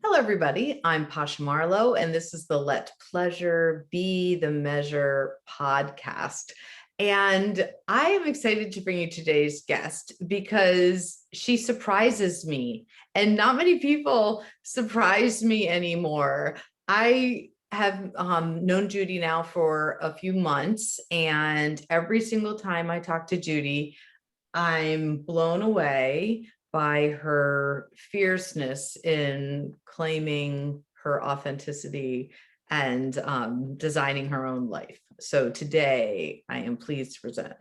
Hello, everybody. I'm Pasha Marlowe, and this is the Let Pleasure Be the Measure podcast. And I am excited to bring you today's guest because she surprises me, and not many people surprise me anymore. I have known Judy now for a few months, and every single time I talk to Judy, I'm blown away by her fierceness in claiming her authenticity and designing her own life. So today I am pleased to present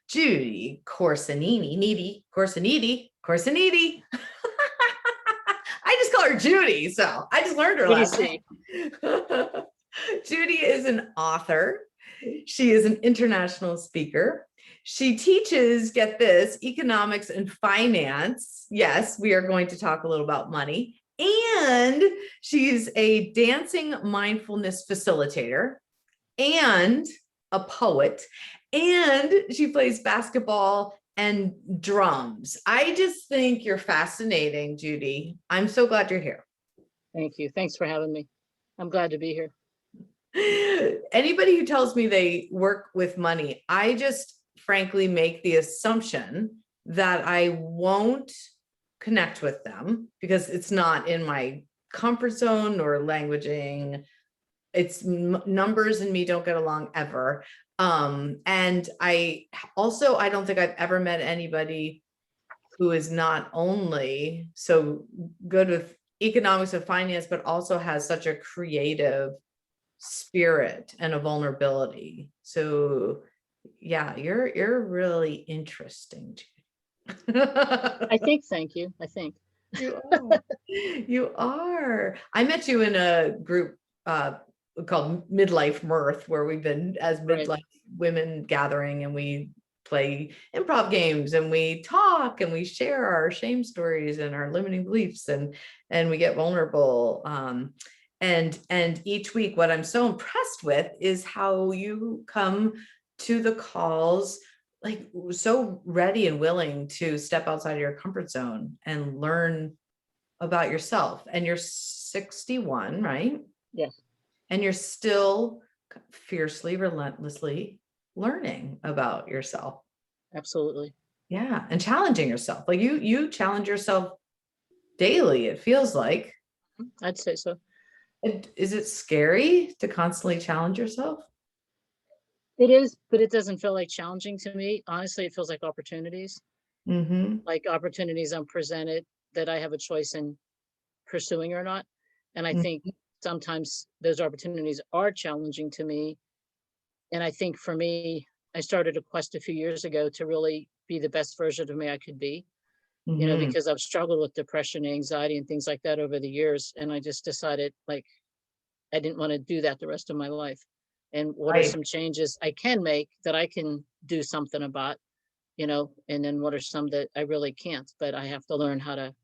Judy Corasaniti. I just call her Judy, so I just learned her last name. Judy is an author. She is an international speaker. She teaches, get this, economics and finance. Yes, we are going to talk a little about money. And she's a dancing mindfulness facilitator and a poet. And she plays basketball and drums. I just think you're fascinating, Judy. I'm so glad you're here. Thank you. Thanks for having me. I'm glad to be here. Anybody who tells me they work with money, I just frankly make the assumption that I won't connect with them because it's not in my comfort zone or languaging. It's numbers and me don't get along ever. And I don't think I've ever met anybody who is not only so good with economics and finance, but also has such a creative spirit and a vulnerability. So yeah, you're really interesting. I think, thank you. I think. You are. I met you in a group called Midlife Mirth, where we've been as midlife women gathering, and we play improv games and we talk and we share our shame stories and our limiting beliefs, and we get vulnerable. And each week, what I'm so impressed with is how you come to the calls like so ready and willing to step outside of your comfort zone and learn about yourself. And you're 61, right? Yes. And you're still fiercely, relentlessly learning about yourself. Absolutely. Yeah. And challenging yourself. Like you challenge yourself daily, it feels like. I'd say so. Is it scary to constantly challenge yourself? It is, but it doesn't feel like challenging to me. Honestly, it feels like opportunities. Like opportunities I'm presented that I have a choice in pursuing or not. And I think sometimes those opportunities are challenging to me. And I think for me, I started a quest a few years ago to really be the best version of me I could be, because I've struggled with depression, anxiety, and things like that over the years. And I just decided like, I didn't want to do that the rest of my life. And what are some changes I can make that I can do something about, and then what are some that I really can't, but I have to learn how to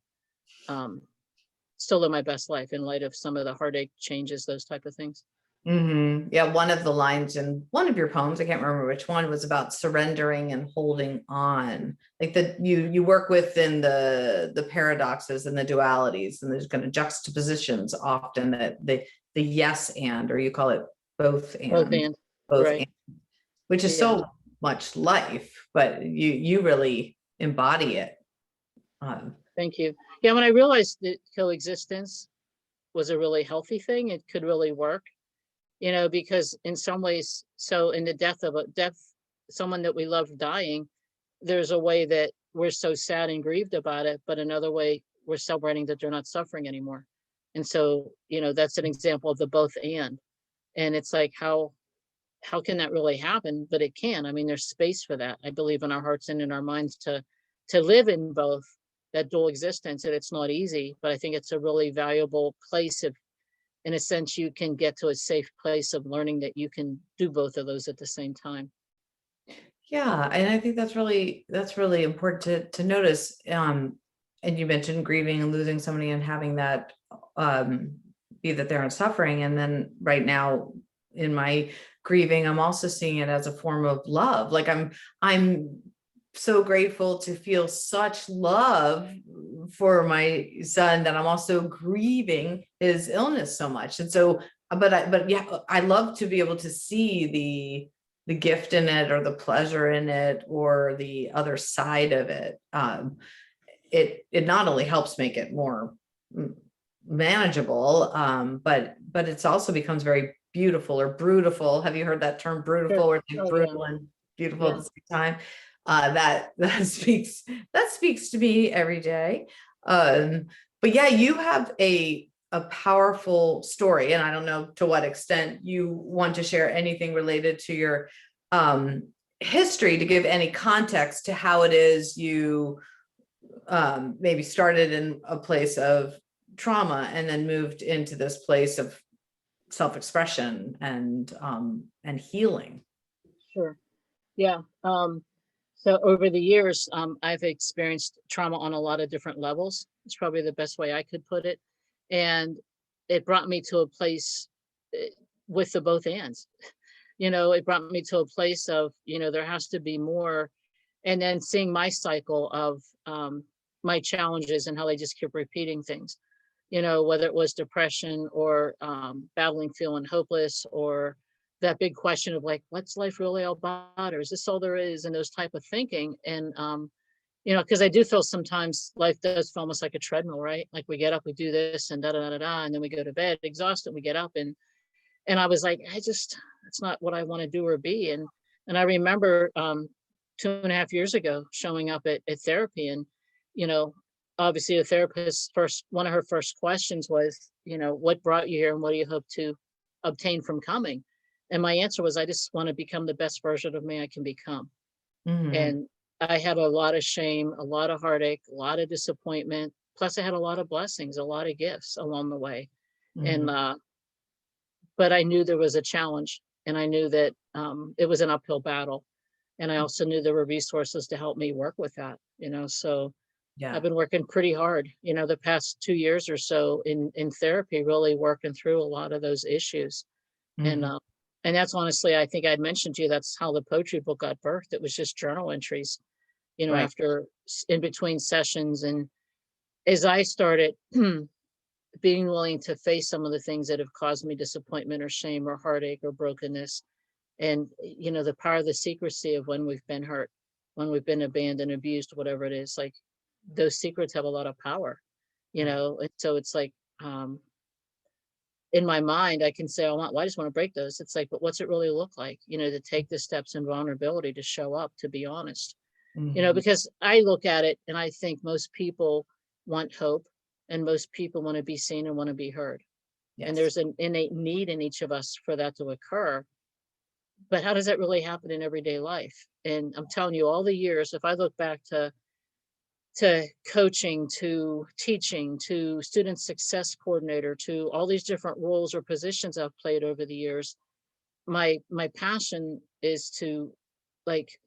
still live my best life in light of some of the heartache changes, those type of things. Yeah, one of the lines in one of your poems, I can't remember which one, was about surrendering and holding on. Like that you work within the paradoxes and the dualities, and there's kind of juxtapositions often that the yes and, or you call it both and, which is so much life, but you really embody it. Thank you. Yeah, when I realized that coexistence was a really healthy thing, it could really work. Because in some ways, so in the death, someone that we love dying, there's a way that we're so sad and grieved about it, but another way we're celebrating that they're not suffering anymore. And so, that's an example of the both and it's like, how can that really happen? But it can. I mean, there's space for that. I believe in our hearts and in our minds to live in both, that dual existence, and it's not easy, but I think it's a really valuable place of, in a sense, you can get to a safe place of learning that you can do both of those at the same time. Yeah, and I think that's really important to notice. And you mentioned grieving and losing somebody and having that be that they're in suffering. And then right now in my grieving, I'm also seeing it as a form of love. Like I'm so grateful to feel such love for my son that I'm also grieving his illness so much. And so, but yeah, I love to be able to see the gift in it, or the pleasure in it, or the other side of it. It not only helps make it more manageable, but it's also becomes very beautiful or brutal. Have you heard that term, brutal, or brutal and beautiful at the same time? That speaks to me every day. But yeah, you have a powerful story, and I don't know to what extent you want to share anything related to your history, to give any context to how it is you maybe started in a place of trauma and then moved into this place of self-expression and healing. Sure. Yeah. So over the years, I've experienced trauma on a lot of different levels. It's probably the best way I could put it. And it brought me to a place with the both ends. It brought me to a place of, there has to be more. And then seeing my cycle of my challenges and how they just keep repeating things, whether it was depression or battling, feeling hopeless, or that big question of like, what's life really all about? Or is this all there is? And those type of thinking. And, because I do feel sometimes life does feel almost like a treadmill, right? Like we get up, we do this and da da da da, and then we go to bed exhausted, we get up and I was like, that's not what I want to do or be. And I remember 2.5 years ago showing up at therapy, and, obviously the therapist one of her first questions was, what brought you here and what do you hope to obtain from coming? And my answer was, I just want to become the best version of me I can become. Mm-hmm. And I had a lot of shame, a lot of heartache, a lot of disappointment. Plus I had a lot of blessings, a lot of gifts along the way. Mm-hmm. And, but I knew there was a challenge, and I knew that it was an uphill battle. And I also knew there were resources to help me work with that, so yeah. I've been working pretty hard, the past 2 years or so in therapy, really working through a lot of those issues. Mm-hmm. And that's honestly, I think I'd mentioned to you, that's how the poetry book got birthed. It was just journal entries, right. After in between sessions. And as I started being willing to face some of the things that have caused me disappointment or shame or heartache or brokenness, and the power of the secrecy of when we've been hurt, when we've been abandoned, abused, whatever it is, like those secrets have a lot of power, and so it's like in my mind I can say, I just want to break those. It's like, but what's it really look like, to take the steps in vulnerability, to show up, to be honest. Mm-hmm. Because I look at it and I think most people want hope, and most people want to be seen and want to be heard. Yes. And there's an innate need in each of us for that to occur. But how does that really happen in everyday life? And I'm telling you, all the years, if I look back to coaching, to teaching, to student success coordinator, to all these different roles or positions I've played over the years, my passion is to, like,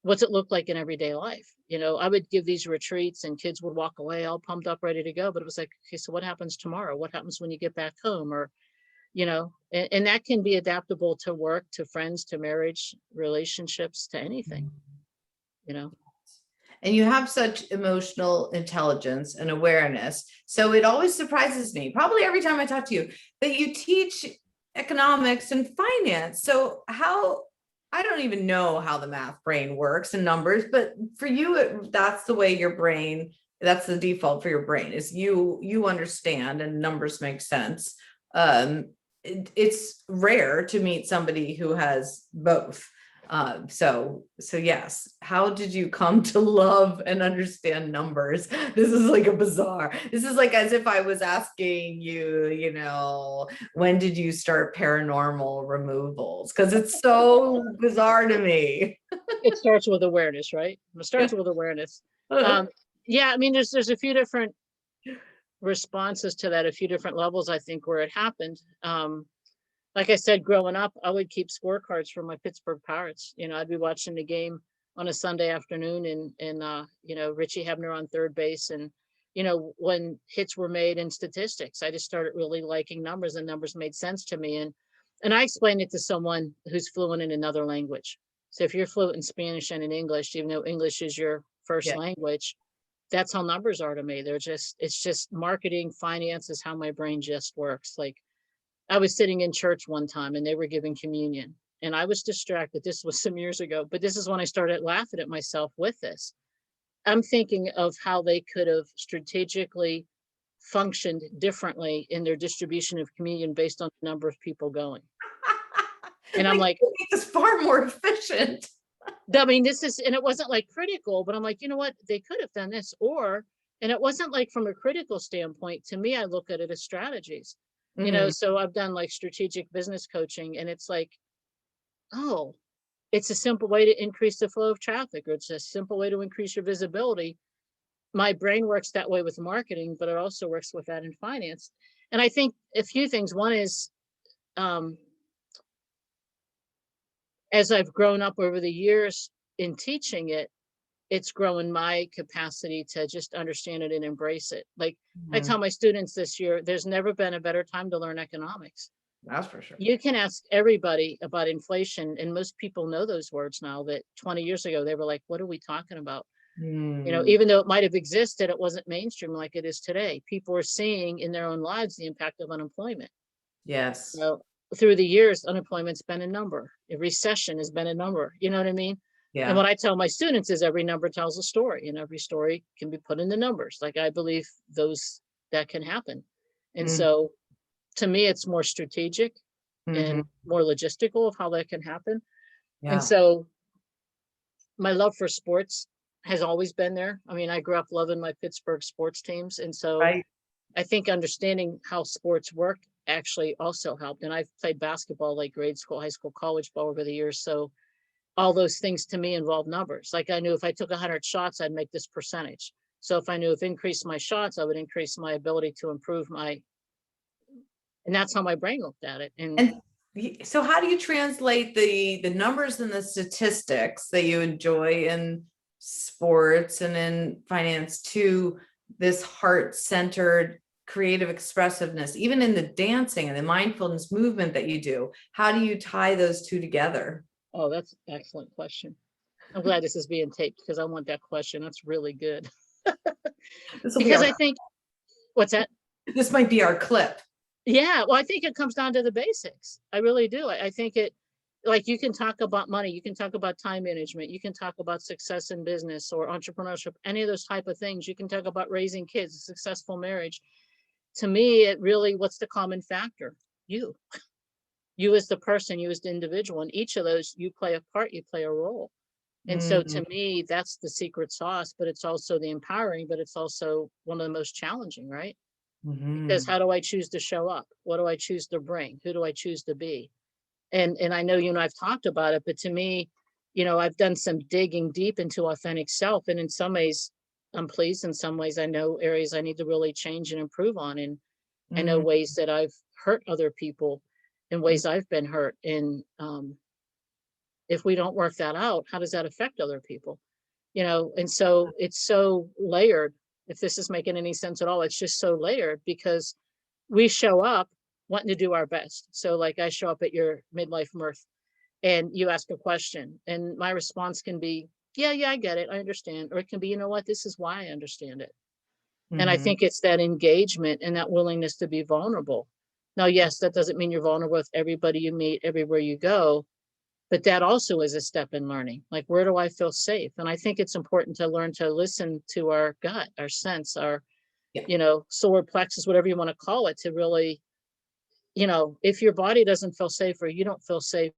what's it look like in everyday life? I would give these retreats and kids would walk away all pumped up, ready to go. But it was like, okay, so what happens tomorrow? What happens when you get back home? Or, and that can be adaptable to work, to friends, to marriage, relationships, to anything, And you have such emotional intelligence and awareness. So it always surprises me, probably every time I talk to you, that you teach economics and finance. So I don't even know how the math brain works and numbers, but for you, that's the way your brain, that's the default for your brain, is you understand and numbers make sense. It's rare to meet somebody who has both. So yes, how did you come to love and understand numbers? This is like a bizarre, this is like as if I was asking you, when did you start paranormal removals? Because it's so bizarre to me. It starts with awareness, right? It starts with awareness. Yeah, I mean, there's a few different responses to that, a few different levels, I think, where it happened. Like I said, growing up, I would keep scorecards for my Pittsburgh Pirates. I'd be watching the game on a Sunday afternoon, and Richie Hebner on third base. And, when hits were made in statistics, I just started really liking numbers, and numbers made sense to me. And I explained it to someone who's fluent in another language. So if you're fluent in Spanish and in English, even though English is your first language, that's how numbers are to me. It's just marketing, finance is how my brain just works. Like, I was sitting in church one time and they were giving communion and I was distracted. This was some years ago, but this is when I started laughing at myself with this. I'm thinking of how they could have strategically functioned differently in their distribution of communion based on the number of people going. And I'm like, it's far more efficient. I mean, and it wasn't like critical, but I'm like, you know what? They could have done this, and it wasn't like from a critical standpoint. To me, I look at it as strategies, so I've done like strategic business coaching, and it's like, oh, it's a simple way to increase the flow of traffic, or it's a simple way to increase your visibility. My brain works that way with marketing, but it also works with that in finance. And I think a few things. One is, as I've grown up over the years in teaching it, it's grown my capacity to just understand it and embrace it. Like I tell my students this year, there's never been a better time to learn economics. That's for sure. You can ask everybody about inflation, and most people know those words now that 20 years ago, they were like, what are we talking about? Even though it might have existed, it wasn't mainstream like it is today. People are seeing in their own lives the impact of unemployment. Yes. So through the years, unemployment's been a number. A recession has been a number. You know what I mean? Yeah. And what I tell my students is every number tells a story, and every story can be put into numbers. Like I believe that can happen. And so to me, it's more strategic and more logistical of how that can happen. Yeah. And so my love for sports has always been there. I mean, I grew up loving my Pittsburgh sports teams. And so I think understanding how sports work actually also helped. And I've played basketball like grade school, high school, college ball over the years. So all those things to me involve numbers. Like I knew if I took 100 shots, I'd make this percentage. So if I knew if increase my shots, I would increase my ability to improve and that's how my brain looked at it. And so how do you translate the numbers and the statistics that you enjoy in sports and in finance to this heart-centered creative expressiveness, even in the dancing and the mindfulness movement that you do? How do you tie those two together? Oh, that's an excellent question. I'm glad this is being taped because I want that question. That's really good. Because I think, what's that? This might be our clip. Yeah, well, I think it comes down to the basics. I really do. I think like you can talk about money, you can talk about time management, you can talk about success in business or entrepreneurship, any of those type of things. You can talk about raising kids, a successful marriage. To me, it really, what's the common factor? You as the person, you as the individual, and each of those, you play a part, you play a role. And so to me, that's the secret sauce, but it's also the empowering, but it's also one of the most challenging, right? Because how do I choose to show up? What do I choose to bring? Who do I choose to be? And I know you and I've talked about it, but to me, I've done some digging deep into authentic self. And in some ways, I'm pleased. In some ways, I know areas I need to really change and improve on. And I know ways that I've hurt other people in ways I've been hurt. And if we don't work that out, how does that affect other people? And so it's so layered. If this is making any sense at all, it's just so layered because we show up wanting to do our best. So like I show up at your midlife mirth and you ask a question and my response can be, yeah, I get it. I understand. Or it can be, you know what, this is why I understand it. And I think it's that engagement and that willingness to be vulnerable. Now, yes, that doesn't mean you're vulnerable with everybody you meet, everywhere you go. But that also is a step in learning. Like, where do I feel safe? And I think it's important to learn to listen to our gut, our sense, our, solar plexus, whatever you want to call it, to really, if your body doesn't feel safe or you don't feel safe,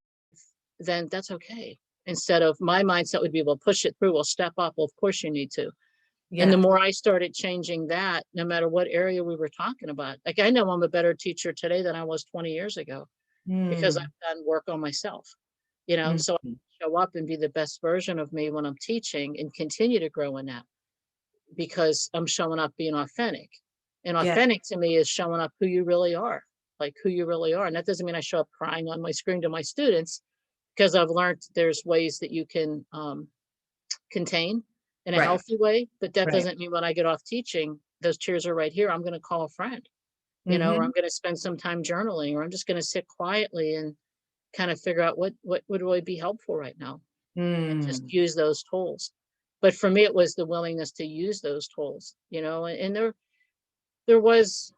then that's okay. Instead of my mindset would be, well, push it through, we'll step up. Well, of course you need to. Yeah. And the more I started changing that, no matter what area we were talking about, like I know I'm a better teacher today than I was 20 years ago because I've done work on myself. So I show up and be the best version of me when I'm teaching and continue to grow in that because I'm showing up being authentic. And authentic to me is showing up who you really are, like who you really are. And that doesn't mean I show up crying on my screen to my students because I've learned there's ways that you can contain in a healthy way. But that doesn't mean when I get off teaching, those tears are right here. I'm going to call a friend, or I'm going to spend some time journaling, or I'm just going to sit quietly and kind of figure out what would really be helpful right now and just use those tools. But for me, it was the willingness to use those tools, and there was,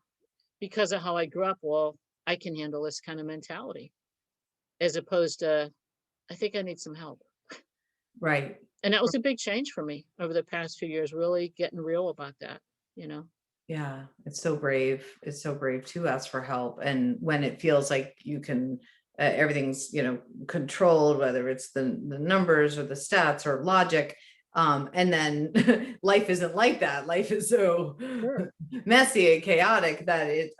because of how I grew up, well, I can handle this kind of mentality, as opposed to, I think I need some help. Right. And that was a big change for me over the past few years, really getting real about that. Yeah, it's so brave. It's so brave to ask for help. And when it feels like you can, everything's, controlled, whether it's the numbers or the stats or logic. And then life isn't like that. Life is so Sure. messy and chaotic that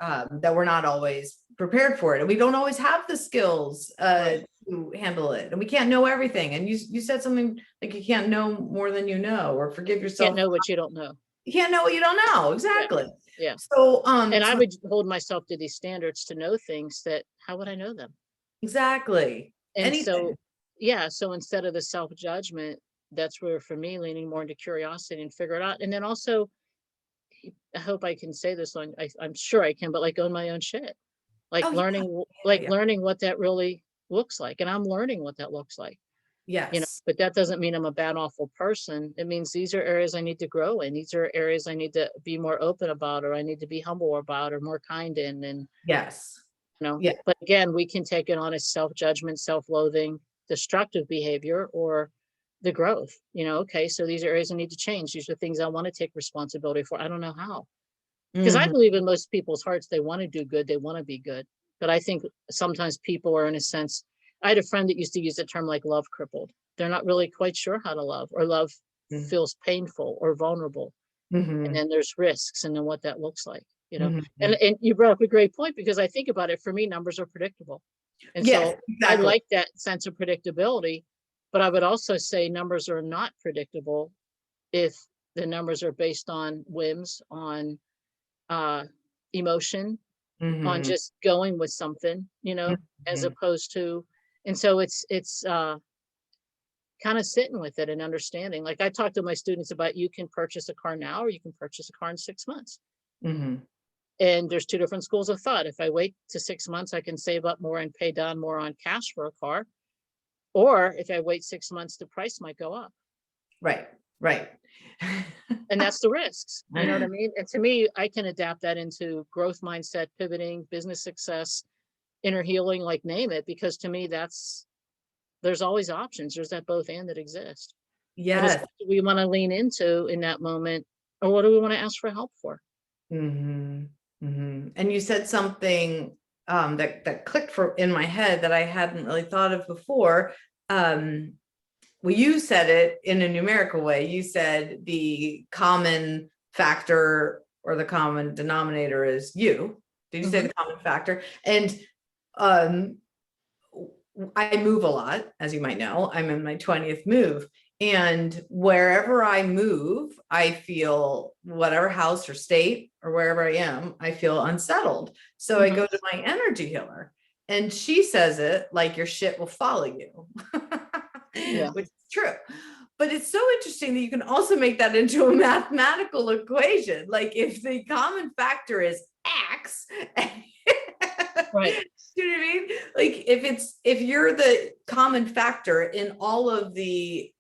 that we're not always prepared for it. And we don't always have the skills Right. to handle it. And we can't know everything. And you said something like you can't know more than you know, or forgive yourself. Can't know what you don't know. You can't know what you don't know. Yeah. Exactly. Yeah. So, And I would hold myself to these standards to know things that, how would I know them? exactly. And Anything. so instead of the self-judgment, that's where, for me, leaning more into curiosity and figure it out. And then also, I hope I can say this I'm sure I can, but like, own my own shit, like Oh, yeah. Yeah. learning what that really looks like. And I'm learning what that looks like. Yes. But that doesn't mean I'm a bad, awful person. It means these are areas I need to grow in. These are areas I need to be more open about, or I need to be humble about, or more kind in. And, Yes. Yeah. but again, we can take it on as self-judgment, self-loathing, destructive behavior, or the growth. Okay, so these are areas I need to change. These are things I want to take responsibility for. I don't know how. Because I Mhm. believe in most people's hearts, they want to do good, they want to be good. But I think sometimes people are, in a sense, I had a friend that used to use the term like love crippled. They're not really quite sure how to love, or love feels painful or vulnerable. And Mhm. then there's risks, and then what that looks like. And Mhm. you brought up a great point, because I think about it, for me, numbers are predictable. And Yes, so I exactly. like that sense of predictability, but I would also say numbers are not predictable if the numbers are based on whims, on emotion, on Mhm. just going with something, as Mhm. opposed to, and so it's kind of sitting with it and understanding. Like, I talk to my students about, you can purchase a car now, or you can purchase a car in 6 months. Mhm. And there's two different schools of thought. If I wait to 6 months, I can save up more and pay down more on cash for a car. Or if I wait 6 months, the price might go up. Right. Right. And that's the risks. You know what I mean? And to me, I can adapt that into growth mindset, pivoting, business success, inner healing, like, name it, because to me, there's always options. There's that both and that exist. And it's Yes. what do we want to lean into in that moment, or what do we want to ask for help for? Mhm. Mhm. And you said something that clicked in my head that I hadn't really thought of before. Well, you said it in a numerical way. You said the common factor or the common denominator is you. Did you say the common factor? And um, I move a lot, as you might know. I'm in my 20th move. And wherever I move, I feel, whatever house or state or wherever I am, I feel unsettled. So I go to my energy healer, and she says it like, your shit will follow you, Yeah. which is true. But it's so interesting that you can also make that into a mathematical equation. Like, if the common factor is X, Right. you know what I mean? Like, if you're the common factor in all of the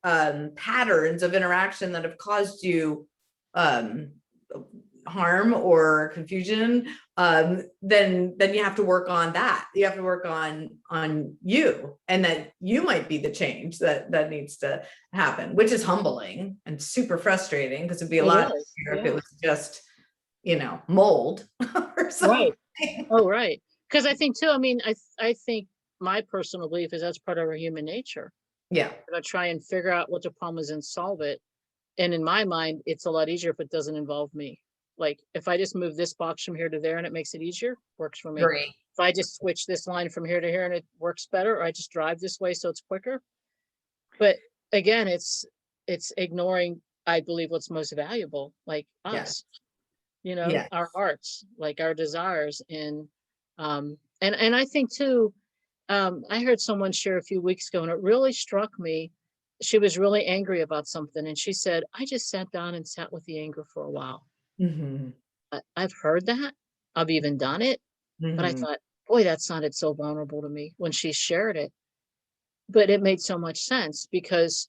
patterns of interaction that have caused you harm or confusion, then you have to work on that. You have to work on you, and that you might be the change that needs to happen, which is humbling and super frustrating, because it'd be a It lot is. easier if it Yeah. was just, mold or something. Right. Oh, right. Because I think too, I mean, I think my personal belief is that's part of our human nature. Yeah. We're gonna try and figure out what the problem is and solve it. And in my mind, it's a lot easier if it doesn't involve me. Like, if I just move this box from here to there and it makes it easier, works for me. Great. If I just switch this line from here to here and it works better, or I just drive this way so it's quicker. But again, it's ignoring, I believe, what's most valuable, like Yeah. us, Yeah. our hearts, like our desires. And I think too, I heard someone share a few weeks ago, and it really struck me. She was really angry about something, and she said, I just sat down and sat with the anger for a while. Mm-hmm. I've heard that. I've even done it. But I Mm-hmm. thought, boy, that sounded so vulnerable to me when she shared it. But it made so much sense, because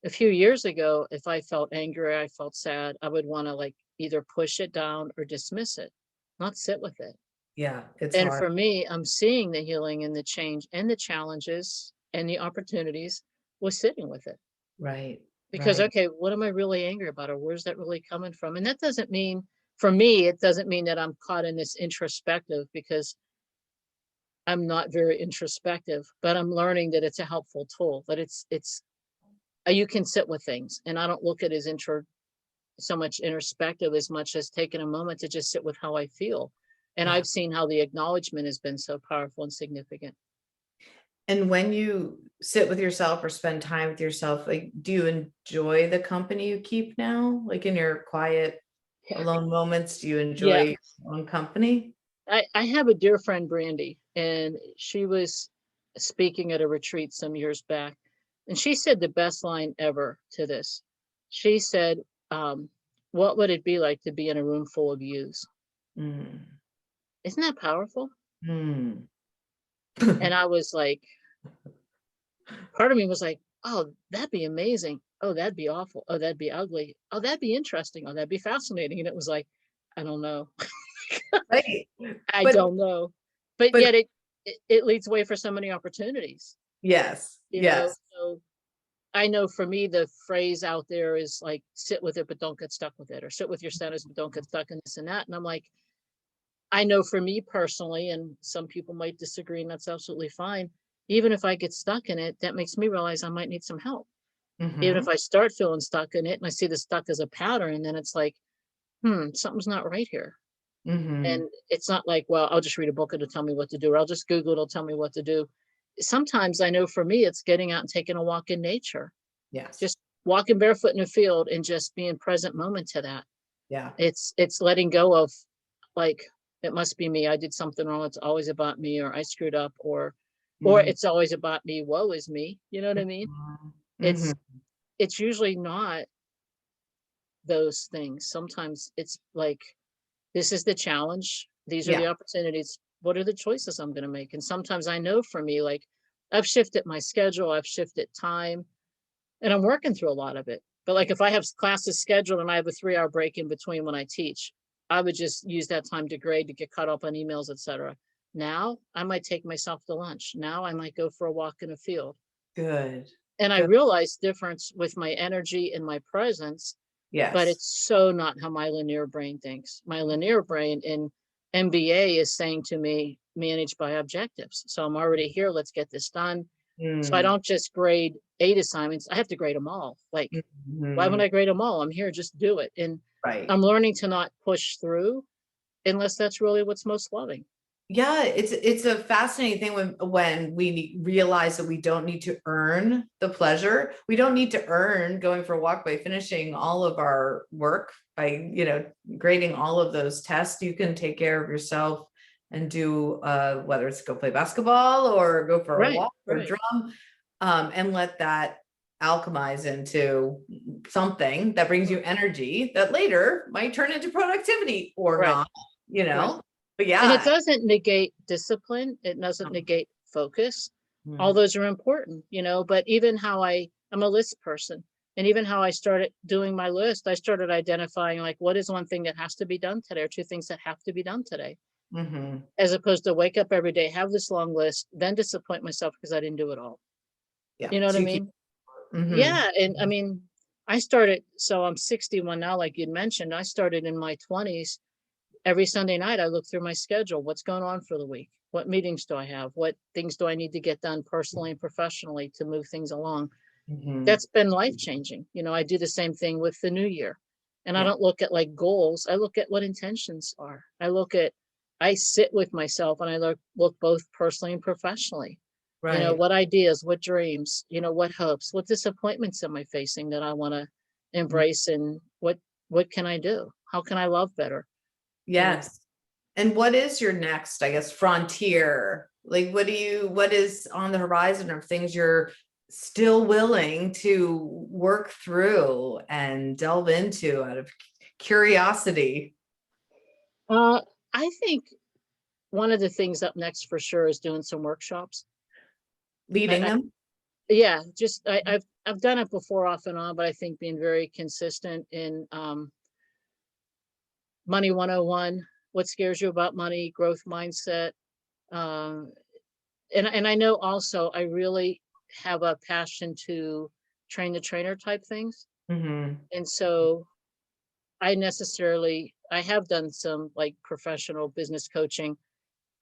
A few years ago, if I felt angry, I felt sad, I would want to like either push it down or dismiss it, not sit with it. Yeah, it's And hard. for me, I'm seeing the healing and the change and the challenges and the opportunities with sitting with it. Right, Because, right. okay, what am I really angry about? Or where's that really coming from? And that doesn't mean, for me, it doesn't mean that I'm caught in this introspective, because I'm not very introspective, but I'm learning that it's a helpful tool, that you can sit with things. And I don't look at it as so much introspective as much as taking a moment to just sit with how I feel. And Yeah. I've seen how the acknowledgement has been so powerful and significant. And when you sit with yourself or spend time with yourself, like, do you enjoy the company you keep now? Like in your quiet, Yeah. alone moments, do you Yeah. enjoy your own company? I have a dear friend, Brandy, and she was speaking at a retreat some years back. And she said the best line ever to this. She said, um, what would it be like to be in a room full of yous? Mm. Isn't that powerful? Mm. And I was like, part of me was like, oh, that'd be amazing. Oh, that'd be awful. Oh, that'd be ugly. Oh, that'd be interesting. Oh, that'd be fascinating. And it was like, I don't know. Right. I But don't know. But but yet it leads way for so many opportunities, yes, you know. yes. So I know for me, the phrase out there is like, sit with it, but don't get stuck with it, or sit with your centers, but don't get stuck in this and that. And I'm like, I know for me personally, and some people might disagree, and that's absolutely fine. Even if I get stuck in it, that makes me realize I might need some help. Even Mhm. if I start feeling stuck in it and I see the stuck as a pattern, then it's like, something's not right here. Mhm. And it's not like, well, I'll just read a book, it'll tell me what to do, or I'll just Google, it'll tell me what to do. Sometimes I know for me, it's getting out and taking a walk in nature, Yes. just walking barefoot in a field and just being present moment to that. Yeah. It's letting go of, like, it must be me. I did something wrong. It's always about me, or I screwed up, or Mhm. it's always about me. Woe is me. You know what I mean? Mhm. It's usually not those things. Sometimes it's like, this is the challenge. These are Yeah. the opportunities. What are the choices I'm going to make? And sometimes I know for me, like, I've shifted my schedule, I've shifted time, and I'm working through a lot of it. But like, if I have classes scheduled and I have a 3-hour break in between when I teach, I would just use that time to grade, to get caught up on emails, etc. Now I might take myself to lunch. Now I might go for a walk in a field. Good. And I Good. realize difference with my energy and my presence, but Yes. it's so not how my linear brain thinks. My linear brain in MBA is saying to me, manage by objectives. So I'm already here. Let's get this done. So I Mm. don't just grade 8 assignments. I have to grade them all. Like, why would Mhm. I grade them all? I'm here, just do it. And Right. I'm learning to not push through unless that's really what's most loving. Yeah, it's a fascinating thing when we realize that we don't need to earn the pleasure. We don't need to earn going for a walk by finishing all of our work, by, grading all of those tests. You can take care of yourself and do whether it's go play basketball or go for a Right, walk or right, drum, and let that alchemize into something that brings you energy that later might turn into productivity or right, not, right. but And it yeah. doesn't negate discipline. It doesn't negate focus. All Mm. those are important, but even how I'm a list person. And even how I started doing my list, I started identifying, like, what is one thing that has to be done today, or two things that have to be done today, Mhm. as opposed to wake up every day, have this long list, then disappoint myself because I didn't do it all. Yeah, You know what I so you keep. mean? Mhm. Yeah. And I mean, I started, so I'm 61 now, like you'd mentioned. I started in my 20s. Every Sunday night, I look through my schedule. What's going on for the week? What meetings do I have? What things do I need to get done personally and professionally to move things along? Mhm. That's been life changing. I do the same thing with the new year. And I Yeah, don't look at like goals. I look at what intentions are. I sit with myself and I look both personally and professionally. right. What ideas, what dreams, what hopes, what disappointments am I facing that I want to Mm. embrace, and what can I do? How can I love better? You know, Yes. And what is your next, I guess, frontier? Like, what is on the horizon of things you're still willing to work through and delve into out of curiosity? uh, I think one of the things up next for sure is doing some workshops. Leading I them? Yeah, just I've I've done it before off and on, but I think being very consistent in Money 101, what scares you about money, growth mindset. Um, and I know also I really have a passion to train the trainer type things. And so I have done some like professional business coaching,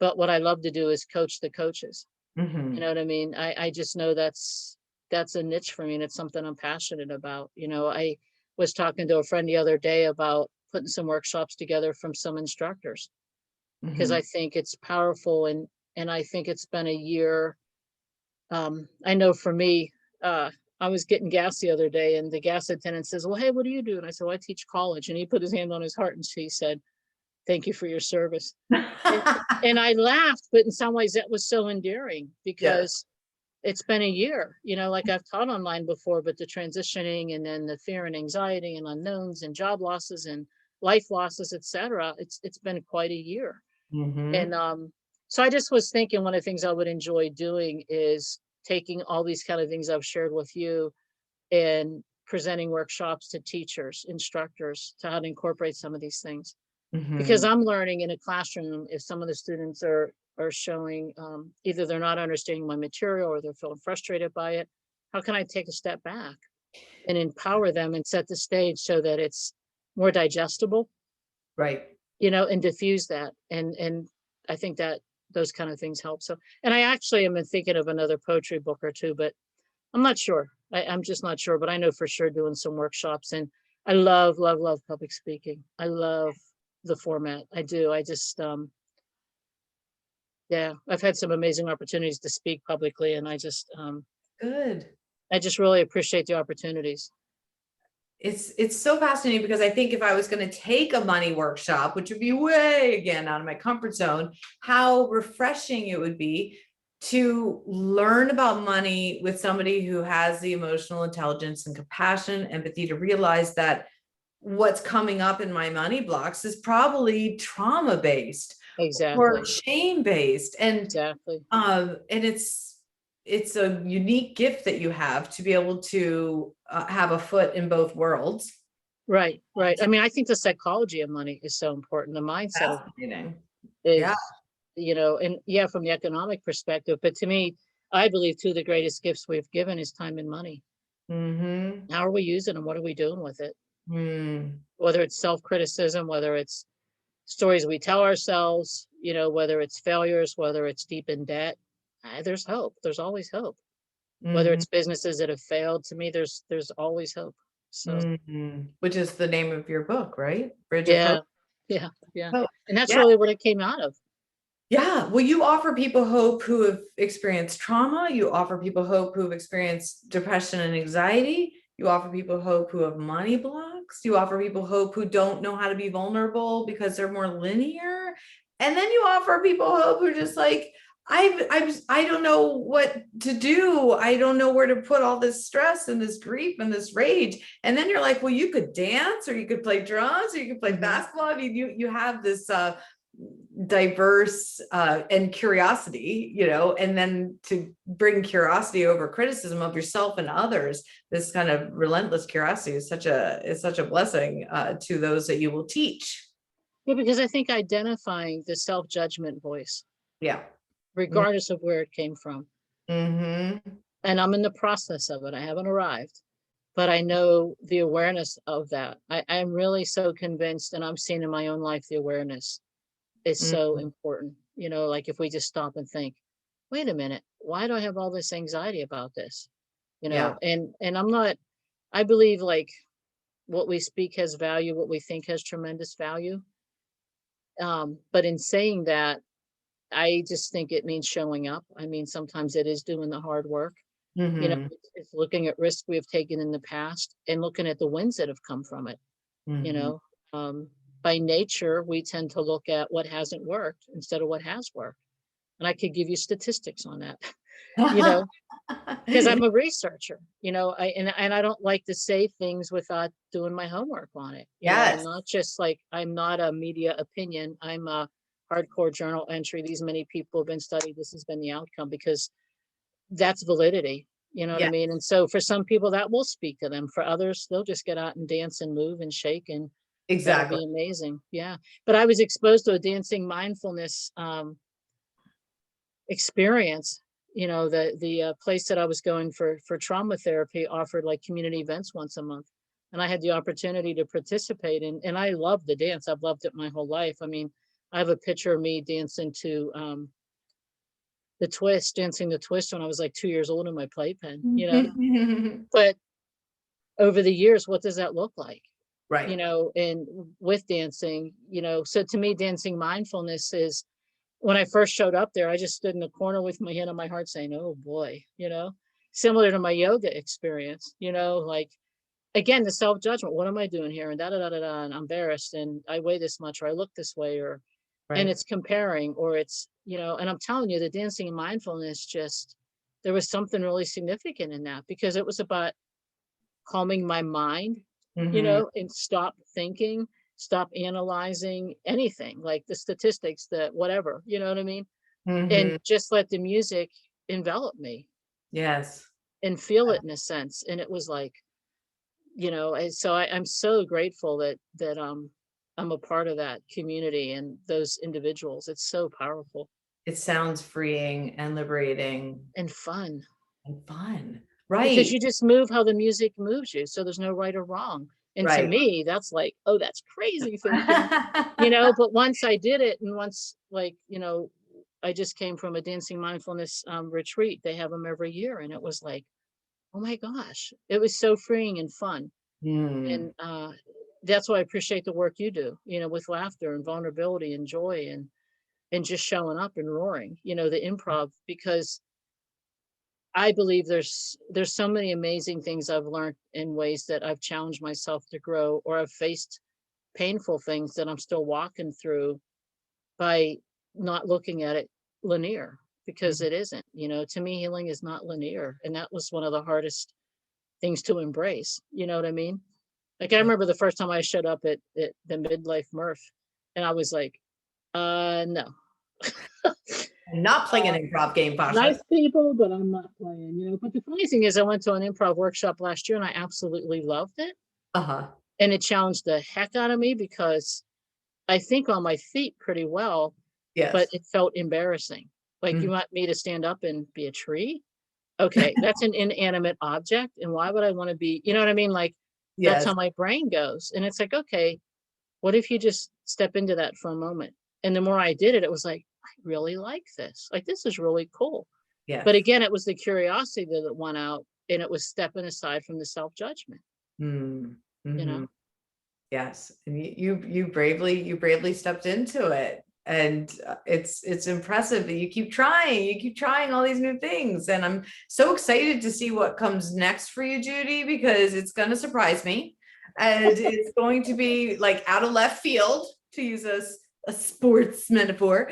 but what I love to do is coach the coaches. You know what I mean? I just know that's a niche for me, and it's something I'm passionate about. I was talking to a friend the other day about putting some workshops together from some instructors, because I think it's powerful, and I think it's been a year. I know for me, I was getting gas the other day, and the gas attendant says, "Well, hey, what do you do?" And I said, "Well, I teach college." And he put his hand on his heart and he said, "Thank you for your service." And, and I laughed, but in some ways that was so endearing, Yeah. because it's been a year, like I've taught online before, but the transitioning and then the fear and anxiety and unknowns and job losses and life losses, etc. It's been quite a year. And so I just was thinking one of the things I would enjoy doing is taking all these kind of things I've shared with you and presenting workshops to teachers, instructors, to how to incorporate some of these things. Because I'm learning in a classroom, if some of the students are showing either they're not understanding my material or they're feeling frustrated by it, how can I take a step back and empower them and set the stage so that it's more digestible, Right. and diffuse that. And I think that those kind of things help. So, and I actually am thinking of another poetry book or two, but I'm not sure. I'm just not sure, but I know for sure doing some workshops. And I love, love, love public speaking. I love the format. I do. I just, yeah, I've had some amazing opportunities to speak publicly, and Good. I just really appreciate the opportunities. It's so fascinating, because I think if I was going to take a money workshop, which would be way again out of my comfort zone, how refreshing it would be to learn about money with somebody who has the emotional intelligence and compassion, empathy, to realize that what's coming up in my money blocks is probably trauma based or Exactly. shame based. Exactly. And it's a unique gift that you have to be able to have a foot in both worlds. Right. Right. I mean, I think the psychology of money is so important. The mindset of Fascinating. Yeah. is, and yeah, from the economic perspective, but to me, I believe two of the greatest gifts we've given is time and money. How are we using them? What are we doing with it? Whether it's self-criticism, whether it's stories we tell ourselves, whether it's failures, whether it's deep in debt, there's hope. There's always hope. Whether it's businesses that have failed, to me, there's always hope. So, Which is the name of your book, right? Bridge of yeah, Hope. yeah, yeah. Oh, And that's yeah. really what it came out of. Yeah. Well, you offer people hope who have experienced trauma. You offer people hope who have experienced depression and anxiety. You offer people hope who have money blocks. You offer people hope who don't know how to be vulnerable because they're more linear. And then you offer people hope who are just like, I don't know what to do. I don't know where to put all this stress and this grief and this rage. And then you're like, well, you could dance, or you could play drums, or you could play basketball. I mean, you have this diverse and curiosity, and then to bring curiosity over criticism of yourself and others. This kind of relentless curiosity is such a blessing to those that you will teach. Yeah, because I think identifying the self-judgment voice, Yeah. regardless of where it came from. And I'm in the process of it. I haven't arrived, but I know the awareness of that. I'm really so convinced, and I'm seeing in my own life, the awareness is so important. Like if we just stop and think, wait a minute, why do I have all this anxiety about this? Yeah. And I'm not, I believe like what we speak has value, what we think has tremendous value. But in saying that, I just think it means showing up. I mean, sometimes it is doing the hard work. It's looking at risks we have taken in the past and looking at the wins that have come from it. You know, by nature, we tend to look at what hasn't worked instead of what has worked. And I could give you statistics on that, you know, because I'm a researcher, and I don't like to say things without doing my homework on it, and Yes. not just like, I'm not a media opinion. I'm a hardcore journal entry. These many people have been studied. This has been the outcome, because that's validity. You know what I mean? And so for some people that will speak to them. For others, they'll just get out and dance and move and shake, and that'll Exactly. be amazing. Yeah. But I was exposed to a dancing mindfulness experience. You know, the place that I was going for trauma therapy offered like community events once a month. And I had the opportunity to participate in, and I love the dance. I've loved it my whole life. I mean, I have a picture of me dancing to dancing the twist when I was like 2 years old in my playpen, you know. But over the years, what does that look like? You Right. know, and with dancing, you know, so to me, dancing mindfulness is, when I first showed up there, I just stood in the corner with my hand on my heart saying, oh boy, you know, similar to my yoga experience, you know, like, again, the self-judgment, what am I doing here? And da da da da da, and I'm embarrassed, and I weigh this much, or I look this way, or, and Right. it's comparing, or it's, you know, and I'm telling you, the dancing and mindfulness just, there was something really significant in that, because it was about calming my mind, you Hmm. know, and stop thinking, stop analyzing anything, like the statistics, that whatever, you know what I mean? And Hmm. just let the music envelop me Yes. and feel it in a sense. And it was like, you know, and so I'm so grateful that I'm a part of that community and those individuals. It's so powerful It sounds freeing and liberating and fun, and fun. because Right. you just move how the music moves you. So there's no right or wrong. And to Right. me, that's like, oh, that's crazy thinking, you know. But once I did it, and once, like, you know, I just came from a dancing mindfulness retreat. They have them every year. And it was like, oh my gosh, it was so freeing and fun. Hmm. And that's why I appreciate the work you do, you know, with laughter and vulnerability and joy, and just showing up and roaring, you know, the improv, because I believe there's so many amazing things I've learned in ways that I've challenged myself to grow, or I've faced painful things that I'm still walking through, by not looking at it linear, because it isn't, you know. To me, healing is not linear. And that was one of the hardest things to embrace. You know what I mean? Like, I remember the first time I showed up at the midlife Murph, and I was like, no. I'm not playing an Uh, improv game, Pasha. nice people, but I'm not playing, you know. But the funny thing is, I went to an improv workshop last year and I absolutely loved it. Uh-huh. And it challenged the heck out of me, because I think on my feet pretty well, but Yes. it felt embarrassing. Like, you Mm. want me to stand up and be a tree? Okay, that's an inanimate object. And why would I want to be, you know what I mean? Like, that's Yes. how my brain goes. And it's like, okay, what if you just step into that for a moment? And the more I did it, it was like, I really like this. Like, this is really cool. But Yes. again, it was the curiosity that went out, and it was stepping aside from the self-judgment, Mm. you Hmm. know? Yes. And you bravely stepped into it. And it's impressive that you keep trying all these new things. And I'm so excited to see what comes next for you, Judy, because it's going to surprise me. And it's going to be like out of left field, to use a sports metaphor.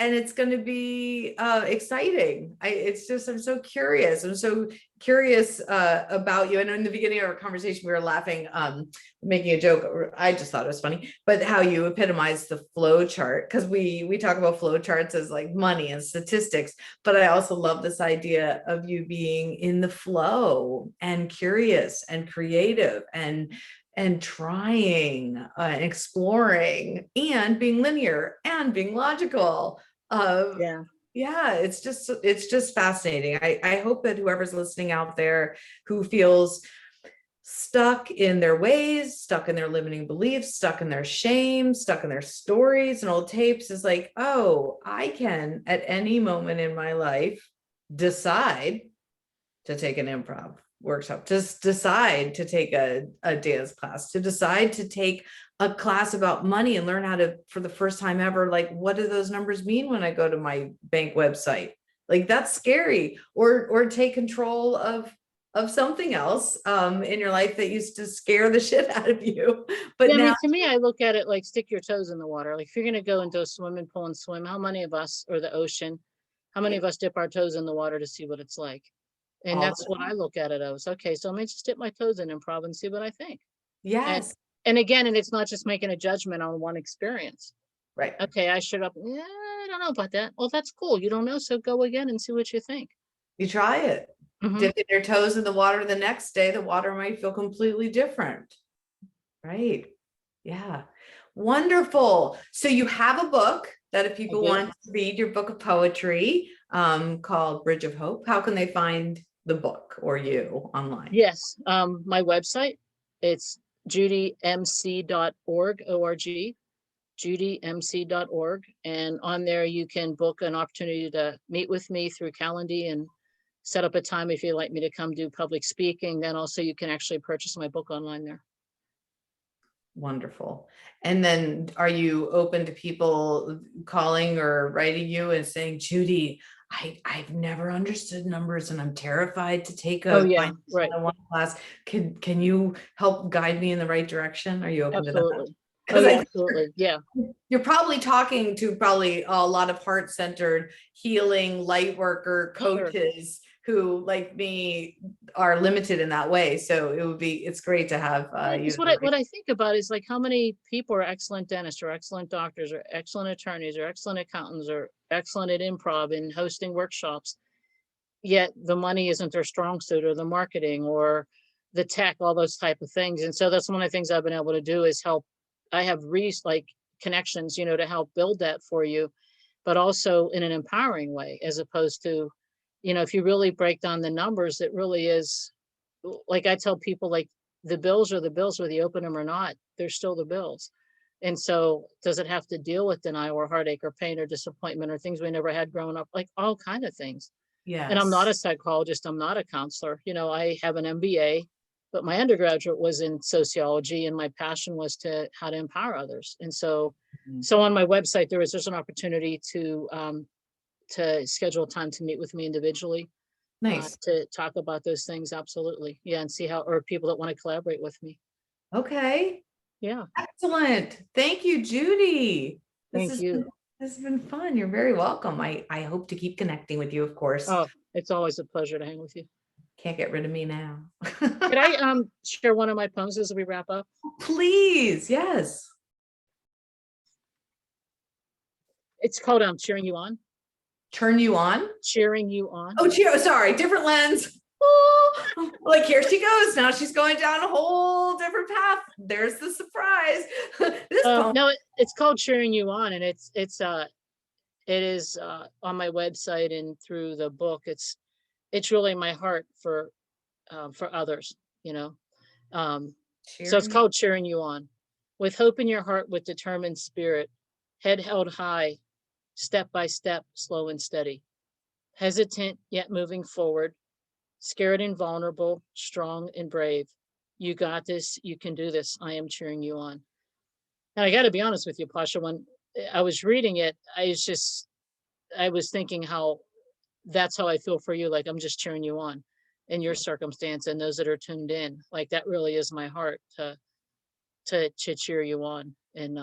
And it's going to be exciting. It's just, I'm so curious. I'm so curious about you. I know in the beginning of our conversation, we were laughing, making a joke. I just thought it was funny, but how you epitomize the flow chart, because we talk about flow charts as like money and statistics, but I also love this idea of you being in the flow and curious and creative and trying and exploring and being linear and being logical. uh, Yeah. yeah, it's just fascinating. I hope that whoever's listening out there who feels stuck in their ways, stuck in their limiting beliefs, stuck in their shame, stuck in their stories and old tapes is like, oh, I can at any moment in my life decide to take an improv workshop, just decide to take a dance class, to decide to take a class about money and learn how to, for the first time ever, like, what do those numbers mean when I go to my bank website? Like, that's scary. Or take control of something else in your life that used to scare the shit out of you. But Yeah, I now, mean, to me, I look at it like, stick your toes in the water. Like, if you're gonna go into a swimming pool and swim, how many of us, or the ocean, how many of us dip our toes in the water to see what it's like? And all that's the what I time. look at it as. Okay, so let me just dip my toes in improv and see what I think. And Yes. and again, and it's not just making a judgment on one experience. Right. Okay, I showed up. Yeah, I don't know about that. Well, that's cool. You don't know, so go again and see what you think. You try it. Dipping your toes in the water the next day, the water might feel completely different. Right. Yeah. Wonderful. So you have a book that if people want to read your book of poetry called Bridge of Hope, how can they find the book or you online? Yes. My website, it's judymc.org, O-R-G, judymc.org. And on there, you can book an opportunity to meet with me through Calendly and set up a time if you'd like me to come do public speaking. Then also you can actually purchase my book online there. Wonderful. And then are you open to people calling or writing you and saying, Judy, I've never understood numbers and I'm terrified to take a right. one class. Can you help guide me in the right direction? Are you open to that? Absolutely. Yeah. You're probably talking to a lot of heart-centered healing light worker coaches who, like me, are limited in that way. So it's great to have what I think about is like how many people are excellent dentists or excellent doctors or excellent attorneys or excellent accountants or excellent at improv and hosting workshops, yet the money isn't their strong suit, or the marketing or the tech, all those type of things. And so that's one of the things I've been able to do is help. I have connections, to help build that for you, but also in an empowering way, as opposed to, if you really break down the numbers, it really is like I tell people, like the bills are the bills, whether you open them or not, they're still the bills. And so does it have to deal with denial or heartache or pain or disappointment or things we never had growing up, like all kind of things. Yeah. And I'm not a psychologist. I'm not a counselor. I have an MBA, but my undergraduate was in sociology and my passion was how to empower others. And so on my website, there's an opportunity to schedule time to meet with me individually. Nice. To talk about those things. Absolutely. Yeah. And see or people that want to collaborate with me. Okay. Yeah. Excellent. Thank you, Judy. Thank you. This has been fun. You're very welcome. I hope to keep connecting with you, of course. Oh, it's always a pleasure to hang with you. Can't get rid of me now. Could I share one of my poems as we wrap up? Please. Yes. It's called Cheering You On. Turn you on? Cheering you on. Oh, sorry, different lens. Oh, like here she goes. Now she's going down a whole different path. There's the surprise. No, it's called Cheering You On, and it is on my website and through the book. It's really my heart for others, so it's called Cheering You On. With hope in your heart, with determined spirit, head held high, step by step, slow and steady, hesitant yet moving forward, scared and vulnerable, strong and brave. You got this. You can do this. I am cheering you on. And I got to be honest with you, Pasha, when I was reading it, I was thinking how that's how I feel for you. Like I'm just cheering you on in your circumstance and those that are tuned in. Like that really is my heart to cheer you on. And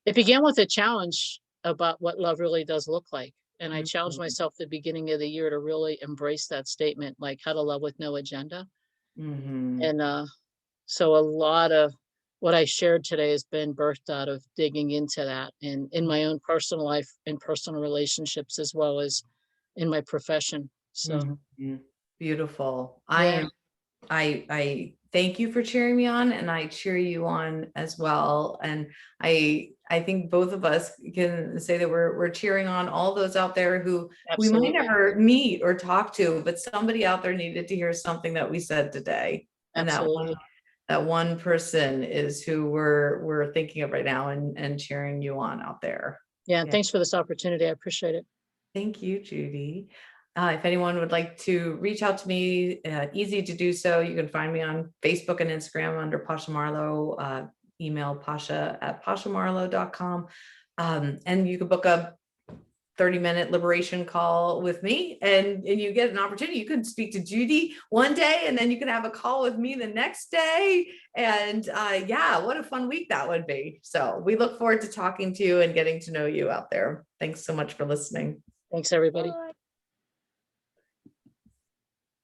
it began with a challenge about what love really does look like. And I challenged myself at the beginning of the year to really embrace that statement, like how to love with no agenda. And so a lot of what I shared today has been birthed out of digging into that and in my own personal life and personal relationships, as well as in my profession. So beautiful. I thank you for cheering me on, and I cheer you on as well. And I think both of us can say that we're cheering on all those out there who we might never meet or talk to, but somebody out there needed to hear something that we said today. And that one person is who we're thinking of right now and cheering you on out there. Yeah. Thanks for this opportunity. I appreciate it. Thank you, Judy. If anyone would like to reach out to me, easy to do so. You can find me on Facebook and Instagram under Pasha Marlowe, email pasha@pashamarlowe.com. And you can book a 30-minute liberation call with me and you get an opportunity. You could speak to Judy one day and then you can have a call with me the next day. And what a fun week that would be. So we look forward to talking to you and getting to know you out there. Thanks so much for listening. Thanks, everybody. Bye.